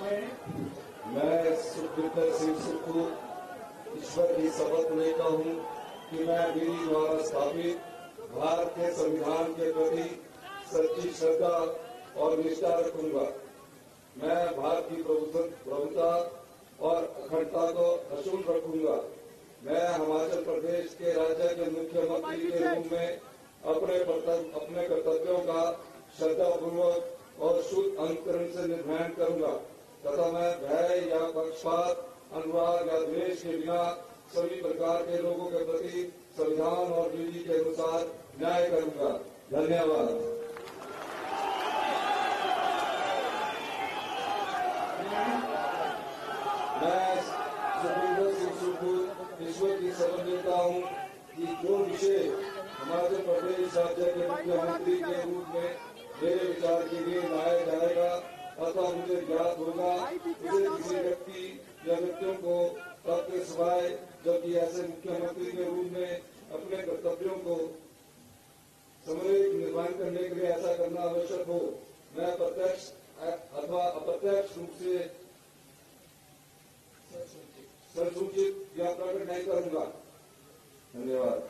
मैं सुखविंदर सिंह सुक्खू ईश्वर की शपथ लेता हूं कि मैं विधि द्वारा स्थापित भारत के संविधान के प्रति सच्ची श्रद्धा और निष्ठा रखूंगा। मैं भारत की प्रभुता और अखंडता को अक्षुण्ण रखूंगा। मैं हिमाचल प्रदेश के राज्य के मुख्यमंत्री के रूप में अपने कर्तव्यों का श्रद्धापूर्वक और शुद्ध अंतकरण से निर्वहन करूंगा तथा मैं भय या पक्षपात, अनुराग या द्वेष के बिना सभी प्रकार के लोगों के प्रति संविधान और विधि के अनुसार न्याय करूंगा। धन्यवाद। मैं सुखविंदर सिंह सुक्खू ईश्वर की शपथ लेता हूं कि जो विषय हिमाचल प्रदेश राज्य के मुख्यमंत्री के रूप में मेरे विचार के लिए लाया जाएगा अतः मुझे ज्ञात होगा, मुझे किसी व्यक्ति या व्यक्तियों को तब के सिवाय जबकि ऐसे मुख्यमंत्री के रूप में अपने कर्तव्यों को समन्वित निर्वहन करने के लिए ऐसा करना आवश्यक हो, मैं प्रत्यक्ष अथवा अप्रत्यक्ष रूप से संसूचित या प्रकट नहीं करूंगा। धन्यवाद।